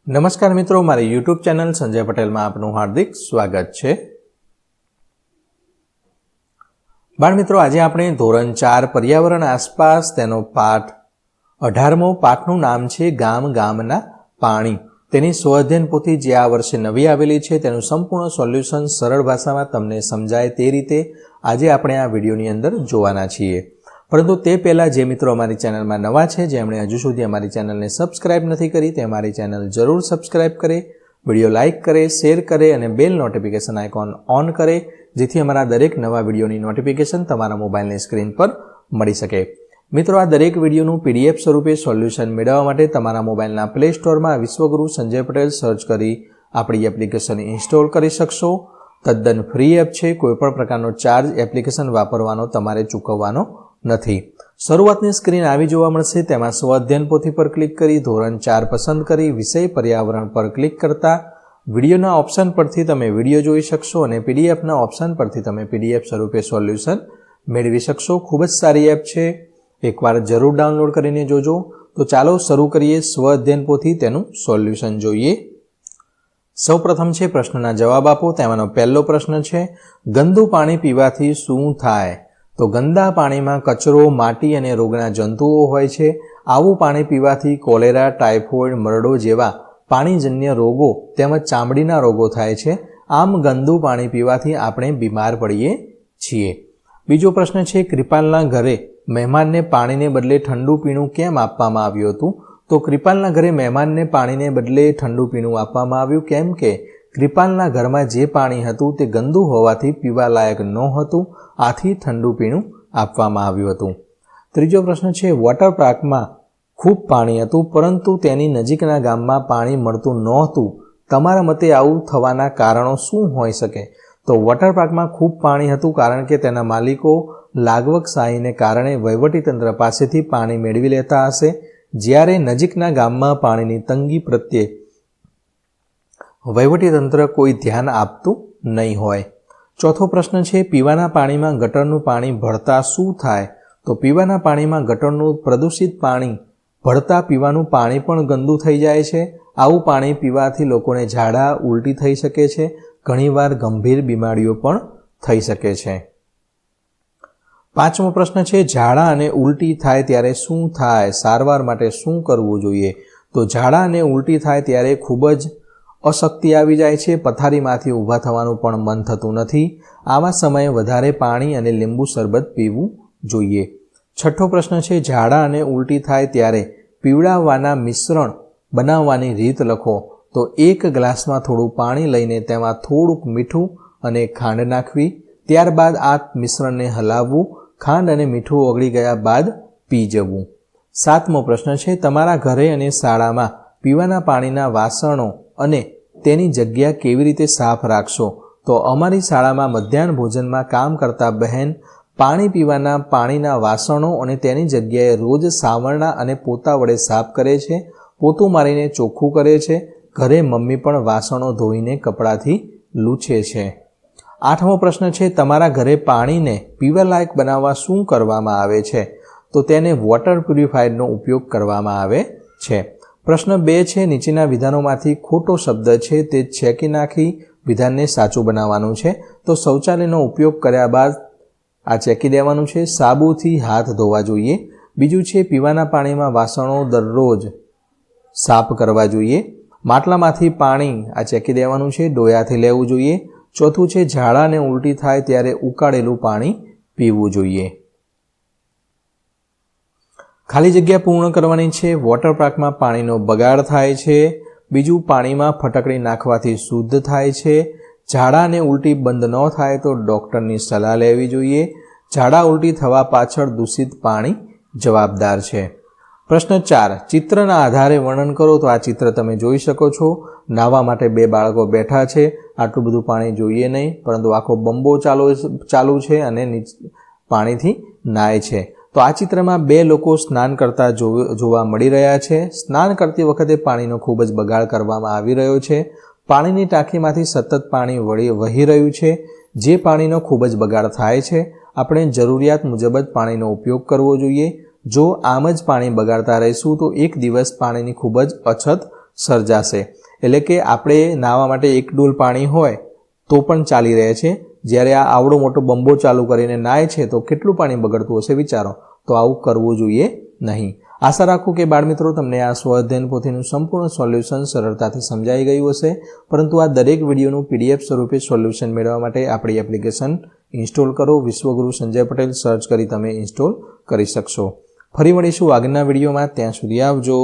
નમસ્કાર મિત્રો, મારી યુટ્યુબ ચેનલ સંજય પટેલમાં આપનું હાર્દિક સ્વાગત છે। બાળ મિત્રો, આજે આપણે ધોરણ 4 પર્યાવરણ આસપાસ તેનો પાઠ 18મો પાઠનું નામ છે ગામ ગામના પાણી। તેની સ્વઅધ્યયન પોથી જે આ વર્ષે નવી આવેલી છે તેનું સંપૂર્ણ સોલ્યુશન સરળ ભાષામાં તમને સમજાય તે રીતે આજે આપણે આ વિડીયોની અંદર જોવાના છીએ। પરંતુ તે પહેલાં જે મિત્રો અમારી ચેનલમાં નવા છે, જેમણે હજુ સુધી અમારી ચેનલને સબસ્ક્રાઇબ નથી કરી, તે અમારી ચેનલ જરૂર સબસ્ક્રાઇબ કરે, વિડીયો લાઇક કરે, શેર કરે અને બેલ નોટિફિકેશન આઇકોન ઓન કરે, જેથી અમારા દરેક નવા વિડીયોની નોટિફિકેશન તમારા મોબાઈલની સ્ક્રીન પર મળી શકે। મિત્રો, આ દરેક વિડીયોનું PDF સ્વરૂપે સોલ્યુશન મેળવવા માટે તમારા મોબાઈલના પ્લે સ્ટોરમાં વિશ્વગુરુ સંજય પટેલ સર્ચ કરી આપણી એપ્લિકેશન ઇન્સ્ટોલ કરી શકશો। તદ્દન ફ્રી એપ છે, કોઈપણ પ્રકારનો ચાર્જ એપ્લિકેશન વાપરવાનો તમારે ચૂકવવાનો નથી। શરૂઆતની સ્ક્રીન આવી જોવા મળશે, તેમાં સ્વઅધ્યયન પોથી પર ક્લિક કરી ધોરણ 4 પસંદ કરી વિષય પર્યાવરણ પર ક્લિક કરતા વિડીયોના ઓપ્શન પરથી તમે વિડીયો જોઈ શકશો અને પીડીએફના ઓપ્શન પરથી તમે PDF સ્વરૂપે સોલ્યુશન મેળવી શકશો। ખૂબ જ સારી એપ છે, એકવાર જરૂર ડાઉનલોડ કરીને જોજો। તો ચાલો શરૂ કરીએ સ્વઅધ્યયન પોથી તેનું સોલ્યુશન જોઈએ। સૌપ્રથમ છે પ્રશ્નના જવાબ આપો। તેમાંનો પહેલો પ્રશ્ન છે, ગંદુ પાણી પીવાથી શું થાય? તો ગંદા પાણીમાં કચરો, માટી અને રોગના જંતુઓ હોય છે। આવું પાણી પીવાથી કોલેરા, ટાઇફોઇડ, મરડો જેવા પાણીજન્ય રોગો તેમજ ચામડીના રોગો થાય છે। આમ ગંદુ પાણી પીવાથી આપણે બીમાર પડીએ છીએ। બીજો પ્રશ્ન છે, કૃપાલના ઘરે મહેમાનને પાણીને બદલે ઠંડુ પીણું કેમ આપવામાં આવ્યું હતું? તો કૃપાલના ઘરે મહેમાનને પાણીને બદલે ઠંડુ પીણું આપવામાં આવ્યું કેમ કે કૃપાલના ઘરમાં જે પાણી હતું તે ગંદુ હોવાથી પીવા લાયક નહોતું, આથી ઠંડુ પીણું આપવામાં આવ્યું હતું। ત્રીજો પ્રશ્ન છે, વોટર પાર્કમાં ખૂબ પાણી હતું પરંતુ તેની નજીકના ગામમાં પાણી મળતું નહોતું। તમારા મતે આવું થવાના કારણો શું હોઈ શકે? તો વોટર પાર્કમાં ખૂબ પાણી હતું કારણ કે તેના માલિકો લાગવકશાહીને કારણે વહીવટીતંત્ર પાસેથી પાણી મેળવી લેતા હશે, જ્યારે નજીકના ગામમાં પાણીની તંગી પ્રત્યે વહીવટીતંત્ર કોઈ ધ્યાન આપતું નહીં હોય। ચોથો પ્રશ્ન છે, પીવાના પાણીમાં ગટરનું પાણી ભળતા શું થાય? તો પીવાના પાણીમાં ગટરનું પ્રદૂષિત પાણી ભળતા પીવાનું પાણી પણ ગંદુ થઈ જાય છે। આવું પાણી પીવાથી લોકોને ઝાડા, ઉલટી થઈ શકે છે, ઘણીવાર ગંભીર બીમારીઓ પણ થઈ શકે છે। પાંચમો પ્રશ્ન છે, ઝાડા અને ઉલટી થાય ત્યારે શું થાય? સારવાર માટે શું કરવું જોઈએ? તો ઝાડા અને ઉલટી થાય ત્યારે ખૂબ જ અશક્તિ આવી જાય છે, પથારીમાંથી ઊભા થવાનું પણ મન થતું નથી। આવા સમયે વધારે પાણી અને લીંબુ શરબત પીવું જોઈએ। છઠ્ઠો પ્રશ્ન છે, ઝાડા અને ઉલટી થાય ત્યારે પીવડાવવાના મિશ્રણ બનાવવાની રીત લખો। તો 1 ગ્લાસમાં થોડું પાણી લઈને તેમાં થોડુંક મીઠું અને ખાંડ નાખવી, ત્યારબાદ આ મિશ્રણને હલાવવું, ખાંડ અને મીઠું ઓગળી ગયા બાદ પી જવું। સાતમો પ્રશ્ન છે, તમારા ઘરે અને શાળામાં પીવાના પાણીના વાસણો અને તેની જગ્યા કેવી રીતે સાફ રાખશો? તો અમારી શાળામાં મધ્યાહન ભોજનમાં કામ કરતા બહેન પાણી પીવાના પાણીના વાસણો અને તેની જગ્યાએ રોજ સાવરણા અને પોતા વડે સાફ કરે છે, પોતું મારીને ચોખ્ખું કરે છે। ઘરે મમ્મી પણ વાસણો ધોઈને કપડાથી લૂછે છે। આઠમો પ્રશ્ન છે, તમારા ઘરે પાણીને પીવા લાયક બનાવવા શું કરવામાં આવે છે? તો તેને વોટર પ્યુરિફાયરનો ઉપયોગ કરવામાં આવે છે। પ્રશ્ન 2 છે, નીચેના વિધાનોમાંથી ખોટો શબ્દ છે તે છેકી નાખી વિધાનને સાચું બનાવવાનું છે। તો શૌચાલયનો ઉપયોગ કર્યા બાદ આ ચેકી દેવાનું છે। સાબુથી હાથ ધોવા જોઈએ। બીજું છે, પીવાના પાણીમાં વાસણો દરરોજ સાફ કરવા જોઈએ। માટલામાંથી પાણી આ ચેકી દેવાનું છે, ડોયાથી લેવું જોઈએ। ચોથું છે, ઝાડા અને ઉલટી થાય ત્યારે ઉકાળેલું પાણી પીવું જોઈએ। ખાલી જગ્યા પૂર્ણ કરવાની છે। વોટર પાર્કમાં પાણીનો બગાડ થાય છે। બીજું, પાણીમાં ફટકડી નાખવાથી શુદ્ધ થાય છે। ઝાડા અને ઉલટી બંધ ન થાય તો ડૉક્ટરની સલાહ લેવી જોઈએ। ઝાડા ઉલટી થવા પાછળ દૂષિત પાણી જવાબદાર છે। પ્રશ્ન 4, ચિત્રના આધારે વર્ણન કરો। તો આ ચિત્ર તમે જોઈ શકો છો, નાહવા માટે 2 બાળકો બેઠા છે। આટલું બધું પાણી જોઈએ નહીં, પરંતુ આખો બંબો ચાલુ છે અને પાણીથી નાય છે। તો આ ચિત્રમાં 2 લોકો સ્નાન કરતા જોવા મળી રહ્યા છે। સ્નાન કરતી વખતે પાણીનો ખૂબ જ બગાડ કરવામાં આવી રહ્યો છે। પાણીની ટાંકીમાંથી સતત પાણી વહી રહ્યું છે, જે પાણીનો ખૂબ જ બગાડ થાય છે। આપણે જરૂરિયાત મુજબ જ પાણીનો ઉપયોગ કરવો જોઈએ। જો આમ જ પાણી બગાડતા રહીશું તો એક દિવસ પાણીની ખૂબ જ અછત સર્જાશે। એટલે કે આપણે નાહવા માટે એક ડોલ પાણી હોય તો પણ ચાલી રહે છે, જ્યારે આ આવડો મોટો બંબો ચાલુ કરીને નાય છે તો કેટલું પાણી બગડતું હશે વિચારો। તો આવું કરવું જોઈએ નહીં। આશા રાખું કે બાળમિત્રો તમને આ સ્વઅધ્યયન પોથીનું સંપૂર્ણ સોલ્યુશન સરળતાથી સમજાઈ ગયું હશે, પરંતુ આ દરેક વિડીયોનું PDF સ્વરૂપે સોલ્યુશન મેળવવા માટે આપણી એપ્લિકેશન ઇન્સ્ટોલ કરો। વિશ્વગુરુ સંજય પટેલ સર્ચ કરી તમે ઇન્સ્ટોલ કરી શકશો। ફરી મળીશું આગળના વિડીયોમાં, ત્યાં સુધી આવજો।